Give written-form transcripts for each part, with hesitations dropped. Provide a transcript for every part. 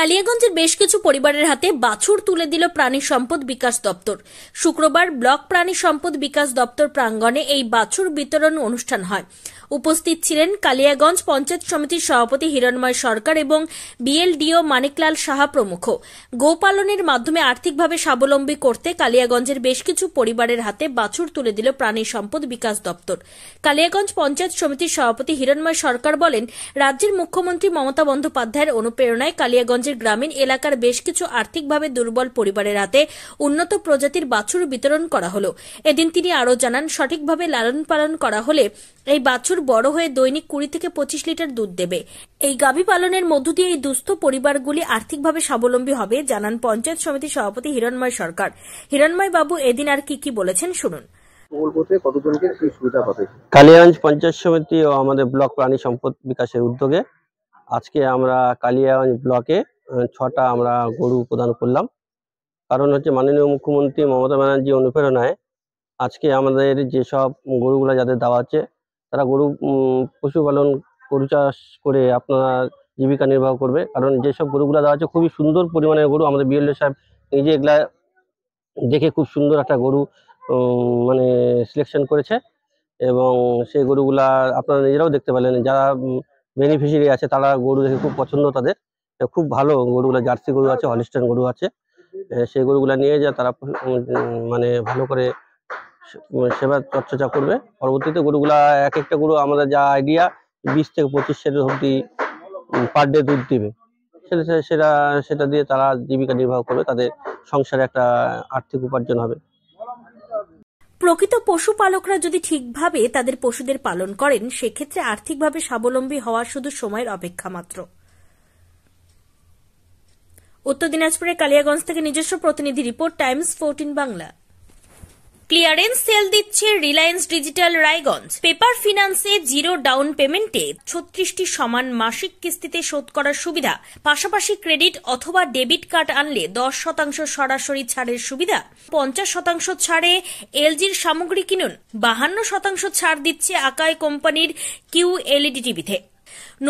কালিয়াগঞ্জের বেশ কিছু পরিবারের হাতে বাছুর তুলে দিল প্রাণী সম্পদ বিকাশ দপ্তর। শুক্রবার ব্লক প্রাণী সম্পদ বিকাশ দপ্তর প্রাঙ্গণে এই বাছুর বিতরণ অনুষ্ঠান হয়। উপস্থিত ছিলেন কালিয়াগঞ্জ পঞ্চায়েত সমিতির সভাপতি হিরণময় সরকার এবং বিএলডিও মানিকলাল সাহা প্রমুখ। গোপালনের মাধ্যমে আর্থিকভাবে স্বাবলম্বী করতে কালিয়াগঞ্জের বেশ কিছু পরিবারের হাতে বাছুর তুলে দিল প্রাণী সম্পদ বিকাশ দপ্তর। কালিয়াগঞ্জ পঞ্চায়েত সমিতির সভাপতি হিরণময় সরকার বলেন, রাজ্যের মুখ্যমন্ত্রী মমতা বন্দ্যোপাধ্যায়ের অনুপ্রেরণায় কালিয়াগঞ্জের গ্রামীণ এলাকার বেশ কিছু আর্থিকভাবে দুর্বল পরিবারের হাতে উন্নত প্রজাতির বাছুর বিতরণ করা হল। এদিন তিনি আরও জানান, সঠিকভাবে লালন পালন করা হলে এই বাছুর বড় হয়ে দৈনিক 20 থেকে 25 লিটার দুধ দেবে। এই গাভী পালনের মধ্য দিয়ে এই দুস্থ পরিবারগুলি আর্থিকভাবে স্বাবলম্বী হবে, জানান পঞ্চায়েত সমিতির সভাপতি হিরণময় সরকার। হিরণময় বাবু এদিন আর কি বলেছেন শুনুন। কালিয়াগঞ্জ পঞ্চায়েত সমিতি ও আমাদের ব্লক প্রাণী সম্পদ বিকাশের উদ্যোগে আজকে আমরা কালিয়াগঞ্জ ব্লকে 6টা আমরা গরু প্রদান করলাম। কারণ হচ্ছে মাননীয় মুখ্যমন্ত্রী মমতা ব্যানার্জি অনুপ্রেরণায় আজকে আমাদের যেসব গরুগুলা যাদের দেওয়া আছে তারা পশুপালন গরু চাষ করে আপনারা জীবিকা নির্বাহ করবে। কারণ যেসব গরুগুলা দেওয়া আছে খুবই সুন্দর পরিমাণের গরু, আমাদের বিএলও সাহেব নিজে এগুলা দেখে খুব সুন্দর একটা গরু মানে সিলেকশন করেছে এবং সেই গরুগুলা আপনারা নিজেরাও দেখতে পেলেন। যারা বেনিফিশিয়ারি আছে তারা গরু দেখে খুব পছন্দ, তাদের খুব ভালো গরুগুলা, জার্সি গরু আছে, হলিস্টাইন গরু আছে। সেই গরুগুলা নিয়ে যা তারা মানে ভালো করে সেবা চর্চা করবে। পরবর্তীতে গরুগুলা এক একটা গরু আমাদের যা আইডিয়া 20 থেকে 25 লিটার অবধি পার ডে দুধ দিবে। সেটা দিয়ে তারা জীবিকা নির্বাহ করবে, তাদের সংসারে একটা আর্থিক উপার্জন হবে। প্রকৃত পশুপালকরা যদি ঠিকভাবে তাদের পশুদের পালন করেন, সেক্ষেত্রে আর্থিকভাবে স্বাবলম্বী হওয়া শুধু সময়ের অপেক্ষা মাত্র। উত্তর দিনাজপুরের কালিয়াগঞ্জ থেকে নিজস্ব প্রতিনিধি report, Times 14 Bangla. Clearance sale দিচ্ছে রিলায়েন্স ডিজিটাল রায়গঞ্জ। পেপার ফিন্যান্সে 0 ডাউন পেমেন্টে 36টি সমান মাসিক কিস্তিতে শোধ করার সুবিধা, পাশাপাশি ক্রেডিট অথবা ডেবিট কার্ড আনলে 10% সরাসরি ছাড়ের সুবিধা, 50% ছাড়ে এলজির সামগ্রী কিনুন, 52% ছাড় দিচ্ছে আকাই কোম্পানির QLED টিভিতে।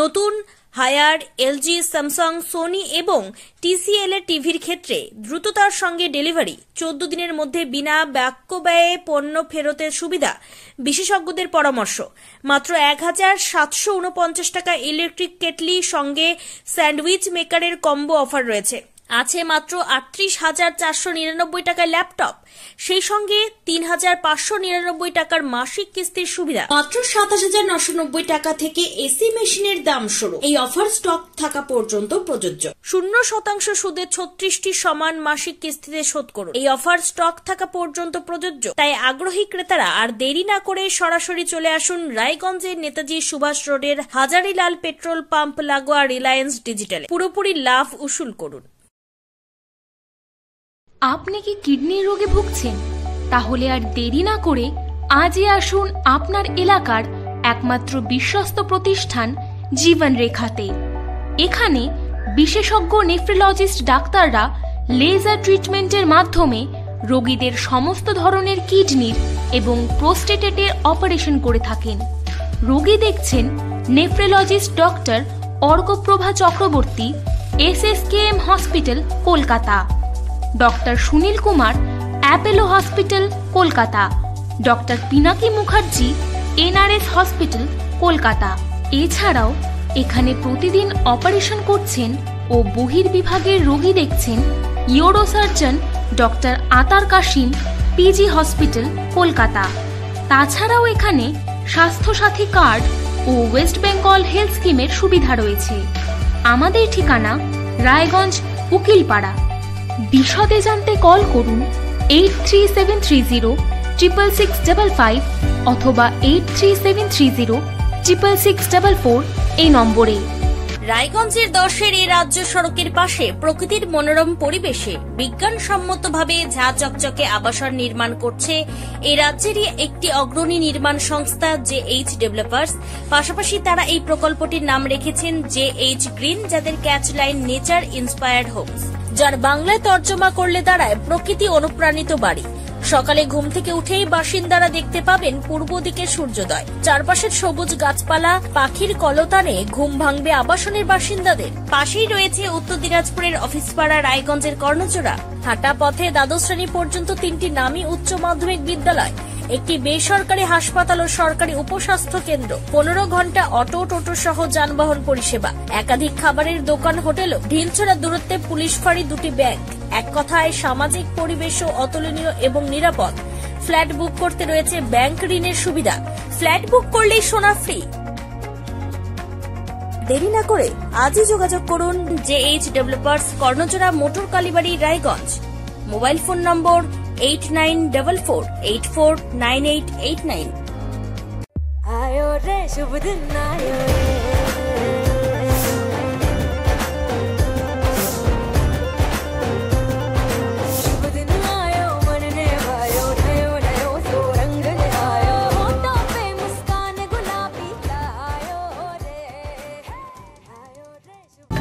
নতুন হায়ার এলজি, স্যামসাং, সোনি এবং TCL এর টিভির ক্ষেত্রে দ্রুততার সঙ্গে ডেলিভারি, 14 দিনের মধ্যে বিনা বাক্য ব্যয়ে পণ্য ফেরতের সুবিধা, বিশেষজ্ঞদের পরামর্শ। মাত্র 1749 টাকা ইলেকট্রিক কেটলি সঙ্গে স্যান্ডউইচ মেকারের কম্বো অফার রয়েছে। আছে মাত্র 38,499 টাকার ল্যাপটপ, সেই সঙ্গে 3,599 টাকার মাসিক কিস্তির সুবিধা। মাত্র 27,990 টাকা থেকে এসি মেশিনের দাম শুরু। এই অফার স্টক থাকা পর্যন্ত প্রযোজ্য। 0% সুদে 36টি সমান মাসিক কিস্তিতে শোধ করুন। এই অফার স্টক থাকা পর্যন্ত প্রযোজ্য। তাই আগ্রহী ক্রেতারা আর দেরি না করে সরাসরি চলে আসুন রায়গঞ্জের নেতাজি সুভাষ রোডের হাজারিলাল পেট্রোল পাম্প লাগোয়া রিলায়েন্স ডিজিটালে। পুরোপুরি লাভ উসুল করুন। আপনি কি কিডনি রোগে ভুগছেন? তাহলে আর দেরি না করে আজই আসুন আপনার এলাকার একমাত্র বিশ্বস্ত প্রতিষ্ঠান জীবন রেখাতে। এখানে বিশেষজ্ঞ নেফ্রোলজিস্ট ডাক্তাররা লেজার ট্রিটমেন্টের মাধ্যমে রোগীদের সমস্ত ধরনের কিডনির এবং প্রোস্টেটের অপারেশন করে থাকেন। রোগী দেখছেন nephrologist doctor Arkaprabha Chakraborty, SSKM hospital, Kolkata. Doctor Sunil Kumar, Apollo hospital, Kolkata. Doctor Pinaki Mukherjee, NRS hospital, Kolkata. এছাড়াও এখানে প্রতিদিন অপারেশন করছেন ও বহির্বিভাগের রোগী দেখছেন ইউরোসার্জন ডক্টর আতার কাশিম, PG হসপিটাল, কলকাতা। তাছাড়াও এখানে স্বাস্থ্যসাথী কার্ড ও ওয়েস্ট বেঙ্গল হেলথ স্কিমের সুবিধা রয়েছে। আমাদের ঠিকানা রায়গঞ্জ, উকিলপাড়া। বিশদে জানতে কল করুন 8373066655 অথবা 8373066644 এই নম্বরে। রায়গঞ্জের 10-এর এই রাজ্য সড়কের পাশে প্রকৃতির মনোরম পরিবেশে বিজ্ঞানসম্মতভাবে ঝা চকচকে আবাসন নির্মাণ করছে এই রাজ্যেরই একটি অগ্রণী নির্মাণ সংস্থা JH ডেভেলপার্স। পাশাপাশি তারা এই প্রকল্পটির নাম রেখেছেন JH গ্রিন, যাদের ক্যাচলাইন নেচার ইন্সপায়ার্ড হোমস, যার বাংলায় তর্জমা করলে দাঁড়ায় প্রকৃতি অনুপ্রাণিত বাড়ি। সকালে ঘুম থেকে উঠেই বাসিন্দারা দেখতে পাবেন পূর্ব দিকে সূর্যোদয়। চারপাশের সবুজ গাছপালা, পাখির কলতানে ঘুম ভাঙবে আবাসনের বাসিন্দাদের। পাশেই রয়েছে উত্তর দিনাজপুরের অফিসপাড়া রায়গঞ্জের কর্ণজোড়া। হাঁটা পথে দ্বাদশ শ্রেণী পর্যন্ত 3টি নামী উচ্চ মাধ্যমিক বিদ্যালয়, একটি বেসরকারি হাসপাতাল ও সরকারি উপস্বাস্থ্য কেন্দ্র, 15 ঘন্টা অটো, টোটো সহ যানবাহন পরিষেবা, একাধিক খাবারের দোকান, হোটেল, ঢিলছড়া দূরত্বে পুলিশ ফাঁড়ি, 2টি ব্যাংক। এক কথায় সামাজিক পরিবেশও অতুলনীয় এবং নিরাপদ। ফ্ল্যাট বুক করতে রয়েছে ব্যাংক ঋণের সুবিধা। ফ্ল্যাট বুক করলেই সোনা ফ্রি। দেরি না করে আজই যোগাযোগ করুন JH developers, Karnajora, motor Kalibari, Raiganj. Mobile phone number 8944849889। आयो रे शुभ दिन आयो शुभ दिन आयो मन ने भायो नयो नयो सो रंग ले आयो होठों पे मुस्कान गुलाबी आयो रे शुभ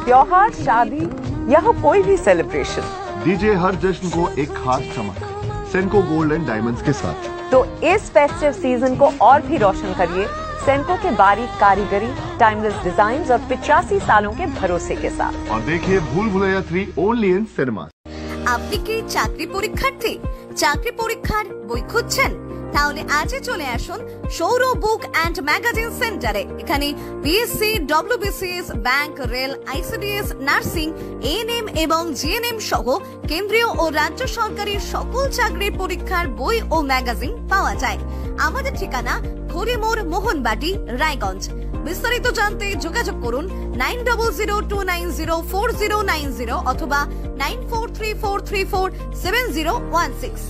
त्योहार, शादी या हो कोई भी सेलिब्रेशन, दीजिए हर जश्न को एक खास चमक सेंको गोल्ड एंड डायमंड्स के साथ। तो इस फेस्टिव सीजन को और भी रोशन करिए सेंको के बारीक कारीगरी, टाइमलेस डिजाइन्स और 85 सालों के भरोसे के साथ। और देखिए भूल भुलैया 3 ओनली इन सिनेमा। আপনি কি চাকরি পরীক্ষার্থী? চাকরি পরীক্ষার বই খুঁজছেন? তাহলে আজই চলে আসুন সৌর বুক অ্যান্ড ম্যাগাজিন সেন্টারে। এখানে BSc, WBCS, bank, rail, ICDS, nursing, ANM এবং জিএনএম সহ কেন্দ্রীয় ও রাজ্য সরকারি সকল চাকরির পরীক্ষার বই ও ম্যাগাজিন পাওয়া যায়। আমাদের ঠিকানা খড়িমোড়, মোহনবাটি, রায়গঞ্জ। বিস্তারিত জানতে যোগাযোগ করুন 9002904090 অথবা 9434347016।